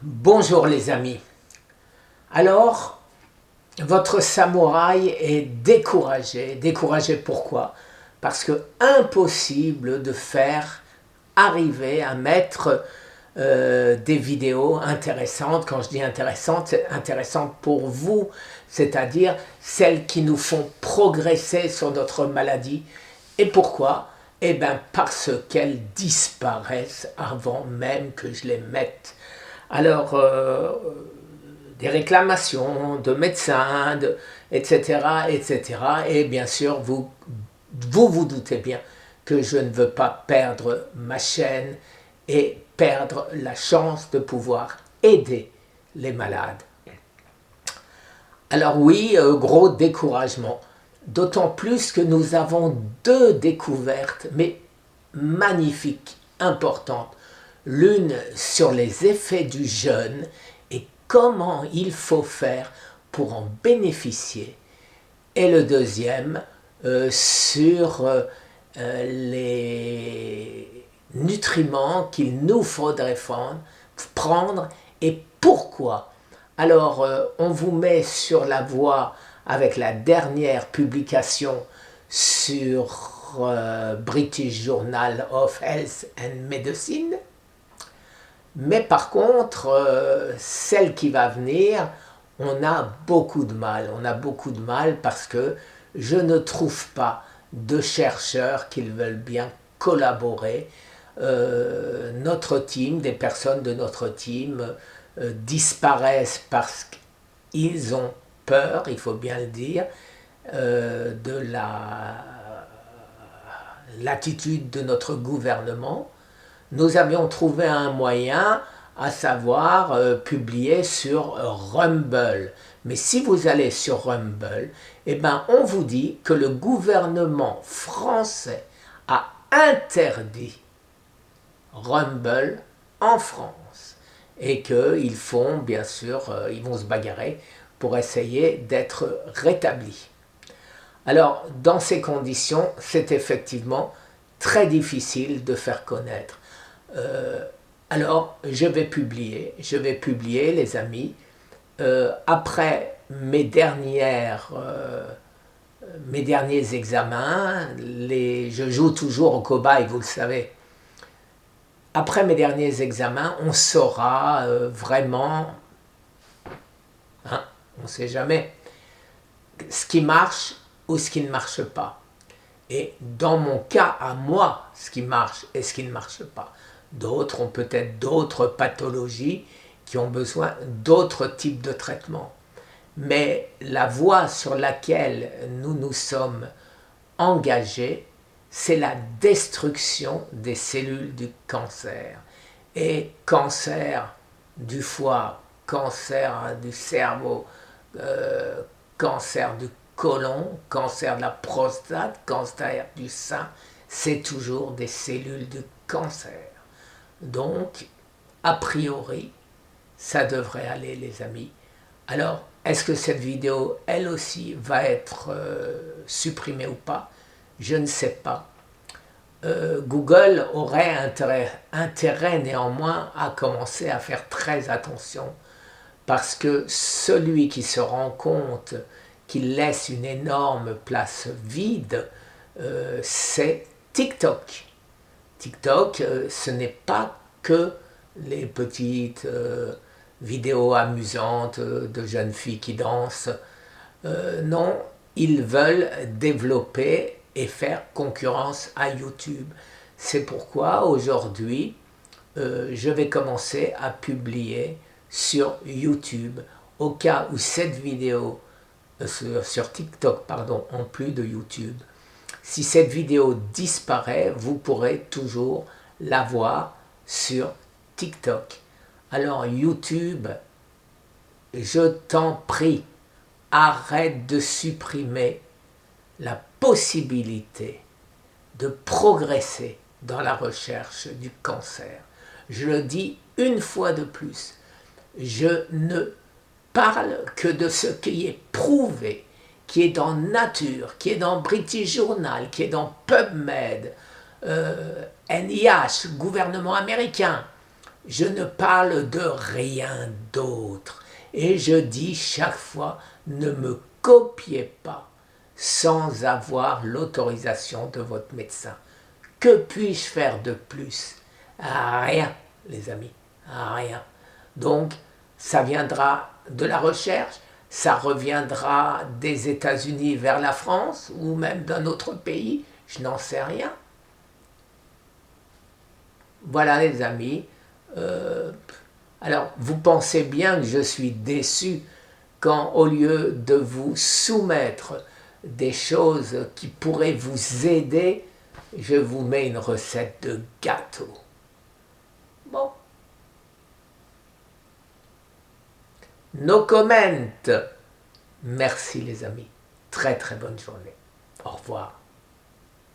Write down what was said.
Bonjour les amis. Alors, votre samouraï est découragé. Découragé pourquoi? Parce que impossible de faire arriver à mettre des vidéos intéressantes. Quand je dis intéressantes, c'est intéressantes pour vous, c'est-à-dire celles qui nous font progresser sur notre maladie. Et pourquoi? Eh bien parce qu'elles disparaissent avant même que je les mette. Alors, des réclamations de médecins, etc., etc. Et bien sûr, vous doutez bien que je ne veux pas perdre ma chaîne et perdre la chance de pouvoir aider les malades. Alors oui, gros découragement. D'autant plus que nous avons deux découvertes, mais magnifiques, importantes. L'une sur les effets du jeûne et comment il faut faire pour en bénéficier. Et le deuxième sur les nutriments qu'il nous faudrait prendre et pourquoi. Alors, on vous met sur la voie avec la dernière publication sur British Journal of Health and Medicine. Mais par contre, celle qui va venir, on a beaucoup de mal. On a beaucoup de mal parce que je ne trouve pas de chercheurs qui veulent bien collaborer. Notre team, des personnes de notre team disparaissent parce qu'ils ont peur, il faut bien le dire, de l'attitude de notre gouvernement. Nous avions trouvé un moyen, à savoir publier sur Rumble. Mais si vous allez sur Rumble, eh ben, on vous dit que le gouvernement français a interdit Rumble en France et qu'ils font, bien sûr, ils vont se bagarrer pour essayer d'être rétablis. Alors, dans ces conditions, c'est effectivement très difficile de faire connaître. Alors, je vais publier, les amis. Après mes derniers examens, je joue toujours au cobaye, vous le savez. Après mes derniers examens, on saura vraiment, hein, on ne sait jamais, ce qui marche ou ce qui ne marche pas. Et dans mon cas, à moi, ce qui marche et ce qui ne marche pas. D'autres ont peut-être d'autres pathologies qui ont besoin d'autres types de traitements. Mais la voie sur laquelle nous nous sommes engagés, c'est la destruction des cellules du cancer. Et cancer du foie, cancer du cerveau, cancer du côlon, cancer de la prostate, cancer du sein, c'est toujours des cellules du cancer. Donc, a priori, ça devrait aller, les amis. Alors, est-ce que cette vidéo, elle aussi, va être supprimée ou pas? Je ne sais pas. Google aurait intérêt néanmoins à commencer à faire très attention parce que celui qui se rend compte qu'il laisse une énorme place vide, c'est TikTok. TikTok, ce n'est pas que les petites vidéos amusantes de jeunes filles qui dansent. Non, ils veulent développer et faire concurrence à YouTube. C'est pourquoi aujourd'hui, je vais commencer à publier sur YouTube au cas où cette vidéo sur TikTok, pardon, en plus de YouTube. Si cette vidéo disparaît, vous pourrez toujours la voir sur TikTok. Alors YouTube, je t'en prie, arrête de supprimer la possibilité de progresser dans la recherche du cancer. Je le dis une fois de plus, je ne parle que de ce qui est prouvé, qui est dans Nature, qui est dans British Journal, qui est dans PubMed, NIH, gouvernement américain, Je ne parle de rien d'autre. Et je dis chaque fois, ne me copiez pas sans avoir l'autorisation de votre médecin. Que puis-je faire de plus? Rien, les amis, rien. Donc, ça viendra de la recherche, ça reviendra des États-Unis vers la France ou même d'un autre pays, je n'en sais rien. Voilà les amis. Euh, alors, vous pensez bien que je suis déçu quand, au lieu de vous soumettre des choses qui pourraient vous aider, je vous mets une recette de gâteau. Bon. No comment. Merci les amis. Très très bonne journée. Au revoir.